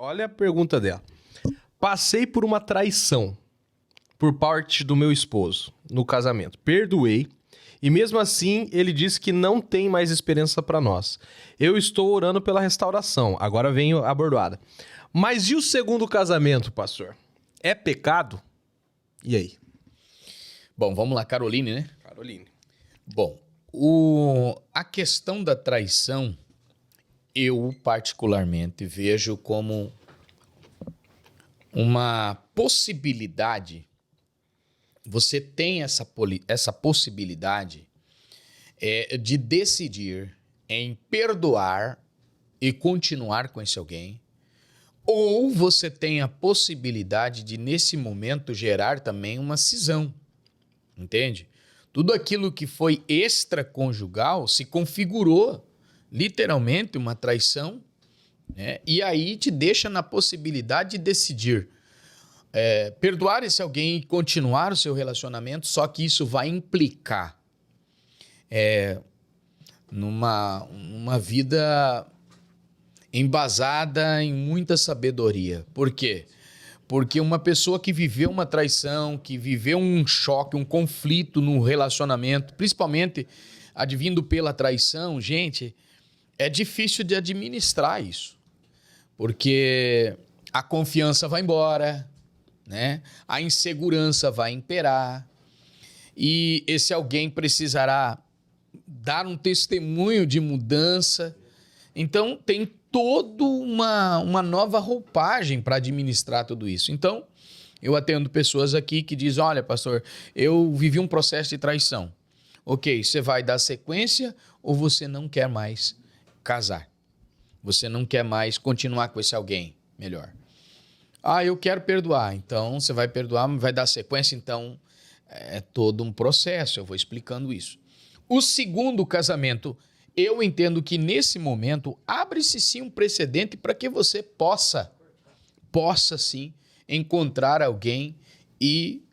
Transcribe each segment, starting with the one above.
Olha a pergunta dela. Passei por uma traição por parte do meu esposo no casamento. Perdoei. E mesmo assim, ele disse que não tem mais esperança para nós. Eu estou orando pela restauração. Agora vem a bordoada. Mas e o segundo casamento, pastor? É pecado? E aí? Bom, vamos lá, Caroline, né? Caroline. Bom, a questão da traição, eu particularmente vejo como uma possibilidade. Você tem essa possibilidade de decidir em perdoar e continuar com esse alguém, ou você tem a possibilidade de, nesse momento, gerar também uma cisão, entende? Tudo aquilo que foi extraconjugal se configurou literalmente uma traição, né? E aí te deixa na possibilidade de decidir perdoar esse alguém e continuar o seu relacionamento, só que isso vai implicar numa vida embasada em muita sabedoria. Por quê? Porque uma pessoa que viveu uma traição, que viveu um choque, um conflito no relacionamento, principalmente advindo pela traição, gente, é difícil de administrar isso. Porque a confiança vai embora, né? A insegurança vai imperar e esse alguém precisará dar um testemunho de mudança. Então, tem toda uma nova roupagem para administrar tudo isso. Então, eu atendo pessoas aqui que dizem, olha, pastor, eu vivi um processo de traição. Ok, você vai dar sequência ou você não quer mais casar? Você não quer mais continuar com esse alguém? Melhor. Ah, eu quero perdoar. Então, você vai perdoar, vai dar sequência. Então, é todo um processo. Eu vou explicando isso. O segundo casamento, eu entendo que nesse momento abre-se sim um precedente para que você possa sim encontrar alguém e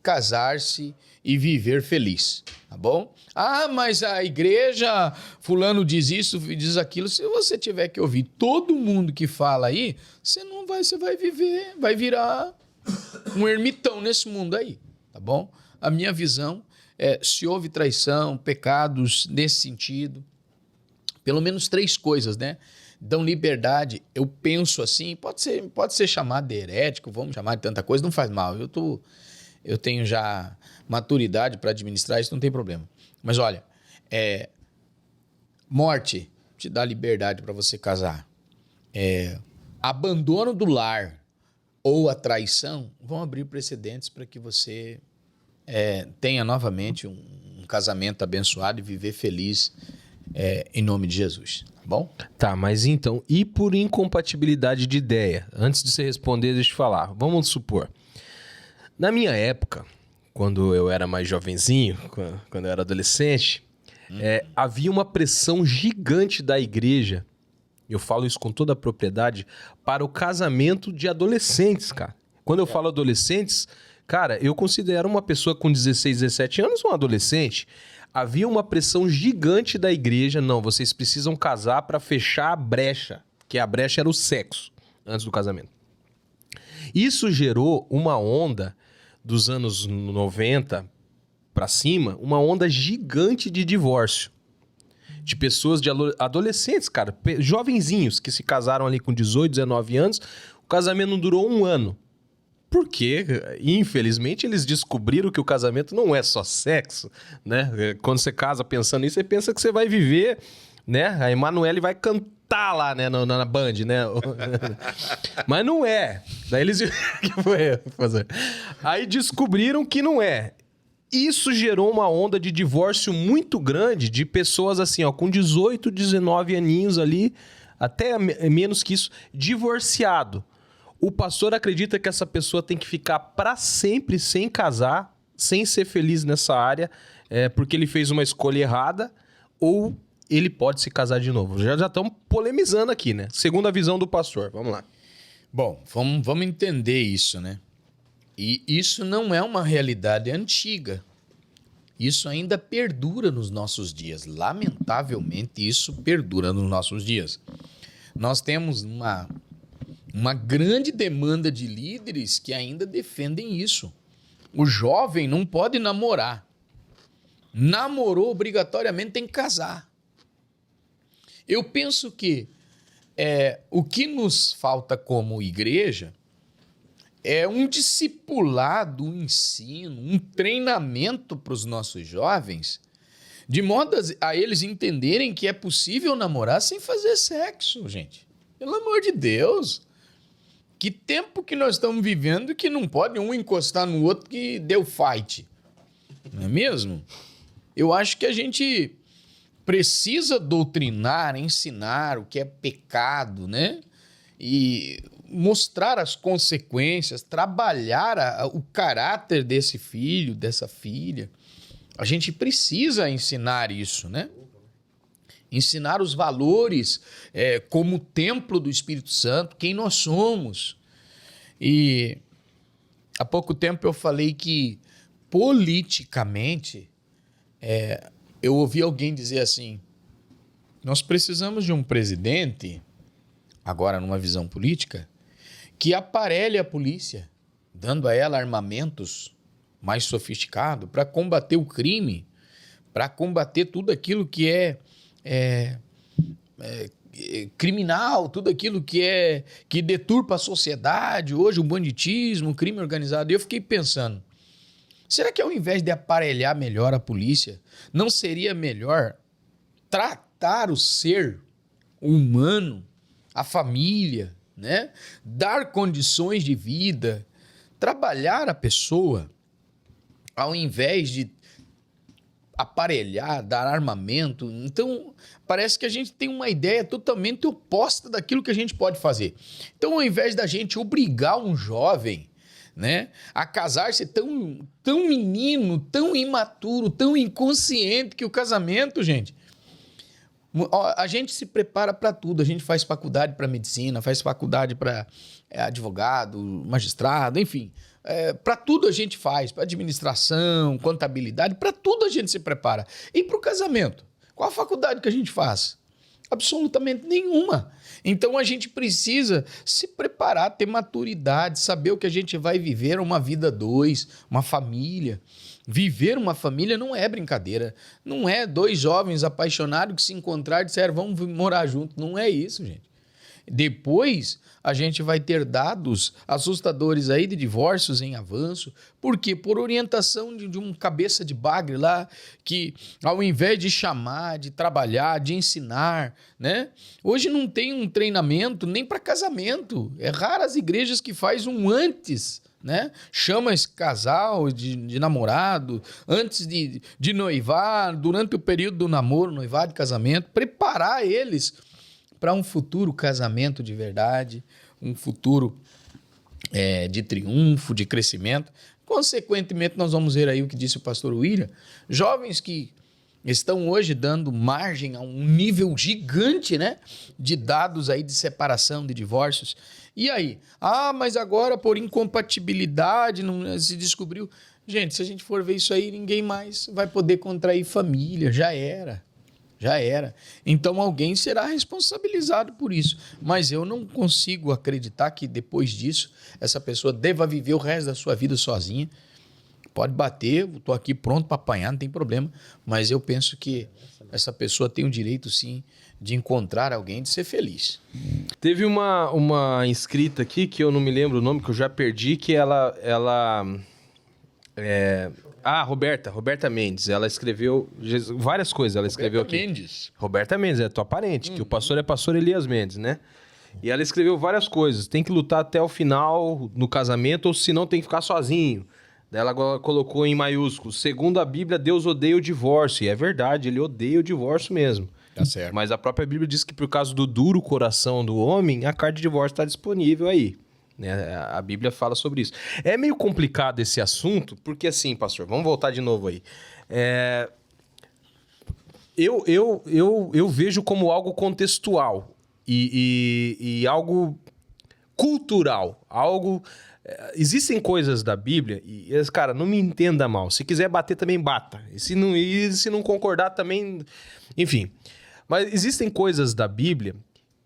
casar-se e viver feliz, tá bom? Ah, mas a igreja, fulano diz isso, diz aquilo. Se você tiver que ouvir todo mundo que fala aí, você vai viver, vai virar um ermitão nesse mundo aí, tá bom? A minha visão é, se houve traição, pecados nesse sentido, pelo menos 3 coisas, né? Dão liberdade, eu penso assim, pode ser chamado de herético, vamos chamar de tanta coisa, não faz mal. Eu tenho já maturidade para administrar isso, não tem problema. Mas olha, morte te dá liberdade para você casar. Abandono do lar ou a traição vão abrir precedentes para que você tenha novamente um casamento abençoado e viver feliz em nome de Jesus, tá bom? Tá, mas então, e por incompatibilidade de ideia? Antes de você responder, deixa eu falar. Vamos supor, na minha época, quando eu era mais jovenzinho, quando eu era adolescente, havia uma pressão gigante da igreja, eu falo isso com toda a propriedade, para o casamento de adolescentes, cara. Quando eu falo adolescentes, cara, eu considero uma pessoa com 16, 17 anos um adolescente. Havia uma pressão gigante da igreja, não, vocês precisam casar para fechar a brecha, que a brecha era o sexo, antes do casamento. Isso gerou uma onda dos anos 90 para cima, uma onda gigante de divórcio. De pessoas, de adolescentes, cara, jovenzinhos que se casaram ali com 18, 19 anos, o casamento não durou 1 ano. Porque, infelizmente, eles descobriram que o casamento não é só sexo, né? Quando você casa pensando nisso, você pensa que você vai viver, né? A Emanuele vai cantar lá, né? Na Band, né? Mas não é. Daí eles... Aí descobriram que não é. Isso gerou uma onda de divórcio muito grande de pessoas assim, ó, com 18, 19 aninhos ali, até menos que isso, divorciado. O pastor acredita que essa pessoa tem que ficar para sempre sem casar, sem ser feliz nessa área, porque ele fez uma escolha errada, ou ele pode se casar de novo. Já estamos polemizando aqui, né? Segundo a visão do pastor, vamos lá. Bom, vamos entender isso, né? E isso não é uma realidade antiga. Isso ainda perdura nos nossos dias. Lamentavelmente, isso perdura nos nossos dias. Nós temos uma grande demanda de líderes que ainda defendem isso. O jovem não pode namorar. Namorou, obrigatoriamente tem que casar. Eu penso que o que nos falta como igreja é um discipulado, um ensino, um treinamento para os nossos jovens, de modo a eles entenderem que é possível namorar sem fazer sexo, gente. Pelo amor de Deus. Que tempo que nós estamos vivendo que não pode um encostar no outro que deu fight. Não é mesmo? Eu acho que a gente precisa doutrinar, ensinar o que é pecado, né? E mostrar as consequências, trabalhar o caráter desse filho, dessa filha. A gente precisa ensinar isso, né? Ensinar os valores como templo do Espírito Santo, quem nós somos. E há pouco tempo eu falei que politicamente eu ouvi alguém dizer assim: nós precisamos de um presidente, agora numa visão política, que aparelhe a polícia, dando a ela armamentos mais sofisticados para combater o crime, para combater tudo aquilo que é criminal, tudo aquilo que deturpa a sociedade, hoje o banditismo, o crime organizado. E eu fiquei pensando, será que ao invés de aparelhar melhor a polícia, não seria melhor tratar o ser humano, a família, né? Dar condições de vida, trabalhar a pessoa, ao invés de aparelhar, dar armamento? Então, parece que a gente tem uma ideia totalmente oposta daquilo que a gente pode fazer. Então, ao invés da gente obrigar um jovem, né, a casar-se tão menino, tão imaturo, tão inconsciente, que o casamento, gente, a gente se prepara para tudo. A gente faz faculdade para medicina, faz faculdade para advogado, magistrado, enfim. Para tudo a gente faz, para administração, contabilidade, para tudo a gente se prepara. E para o casamento? Qual a faculdade que a gente faz? Absolutamente nenhuma. Então a gente precisa se preparar, ter maturidade, saber o que a gente vai viver, uma vida a dois, uma família. Viver uma família não é brincadeira. Não é dois jovens apaixonados que se encontraram e disseram vamos morar juntos. Não é isso, gente. Depois a gente vai ter dados assustadores aí de divórcios em avanço. Por quê? Por orientação de um cabeça de bagre lá que, ao invés de chamar, de trabalhar, de ensinar, né? Hoje não tem um treinamento nem para casamento. É raro as igrejas que faz um antes, né? Chama esse casal de namorado antes de noivar, durante o período do namoro, noivado, casamento, preparar eles para um futuro casamento de verdade, um futuro de triunfo, de crescimento. Consequentemente, nós vamos ver aí o que disse o pastor William, jovens que estão hoje dando margem a um nível gigante, né, de dados aí de separação, de divórcios. E aí? Mas agora por incompatibilidade não se descobriu. Gente, se a gente for ver isso aí, ninguém mais vai poder contrair família, já era. Já era. Então alguém será responsabilizado por isso. Mas eu não consigo acreditar que depois disso essa pessoa deva viver o resto da sua vida sozinha. Pode bater, estou aqui pronto para apanhar, não tem problema. Mas eu penso que essa pessoa tem o direito, sim, de encontrar alguém, de ser feliz. Teve uma inscrita aqui, que eu não me lembro o nome, que eu já perdi, que Roberta Mendes. Ela escreveu várias coisas. Ela escreveu aqui. Roberta Mendes, é tua parente, que o pastor é pastor Elias Mendes, né? E ela escreveu várias coisas. Tem que lutar até o final no casamento, ou senão tem que ficar sozinho. Daí ela colocou em maiúsculos: segundo a Bíblia, Deus odeia o divórcio. E é verdade, ele odeia o divórcio mesmo. Tá certo. Mas a própria Bíblia diz que por causa do duro coração do homem, a carta de divórcio está disponível aí. Né? A Bíblia fala sobre isso. É meio complicado esse assunto, porque assim, pastor, vamos voltar de novo aí. Eu vejo como algo contextual e algo cultural, algo... Existem coisas da Bíblia e, cara, não me entenda mal. Se quiser bater, também bata. E se não concordar, também... Enfim. Mas existem coisas da Bíblia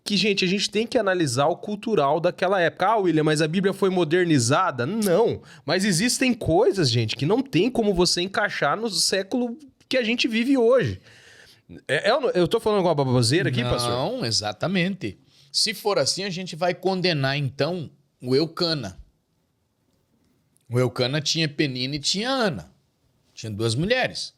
que, gente, a gente tem que analisar o cultural daquela época. Ah, William, mas a Bíblia foi modernizada? Não. Mas existem coisas, gente, que não tem como você encaixar no século que a gente vive hoje. Eu tô falando alguma baboseira aqui, pastor? Não, exatamente. Se for assim, a gente vai condenar, então, o Eucana. O Eucana tinha Penina e tinha Ana. Tinha 2 mulheres.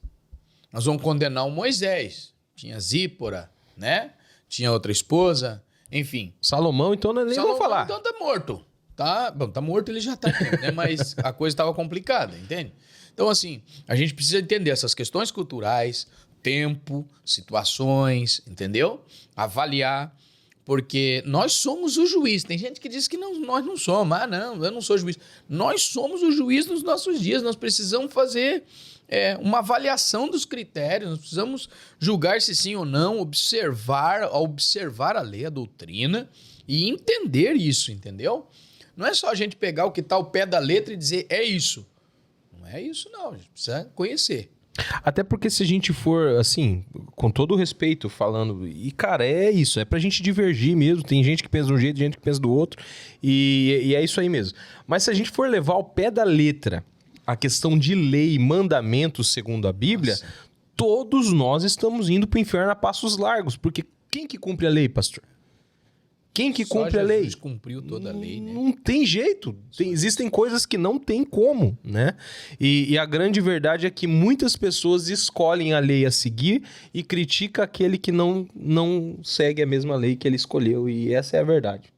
Nós vamos condenar o Moisés. Tinha Zípora, né? Tinha outra esposa, enfim. Salomão, então, nem vou falar. Então tá morto. Bom, tá morto, ele já tá, né? Mas a coisa estava complicada, entende? Então, assim, a gente precisa entender essas questões culturais, tempo, situações, entendeu? Avaliar, porque nós somos o juiz. Tem gente que diz que não, nós não somos. Ah, não, eu não sou juiz. Nós somos o juiz dos nossos dias. Nós precisamos fazer uma avaliação dos critérios, nós precisamos julgar se sim ou não, observar a lei, a doutrina e entender isso, entendeu? Não é só a gente pegar o que está ao pé da letra e dizer é isso. Não é isso não, a gente precisa conhecer. Até porque se a gente for, assim, com todo o respeito falando, e cara, é isso, é pra gente divergir mesmo, tem gente que pensa de um jeito, gente que pensa do outro, e é isso aí mesmo. Mas se a gente for levar ao pé da letra a questão de lei e mandamentos segundo a Bíblia, nossa, todos nós estamos indo pro inferno a passos largos, porque quem que cumpre a lei, pastor? Quem que cumpre a lei? Jesus cumpriu toda a lei, né? Não tem jeito. Existem coisas que não tem como, né? E a grande verdade é que muitas pessoas escolhem a lei a seguir e critica aquele que não segue a mesma lei que ele escolheu. E essa é a verdade.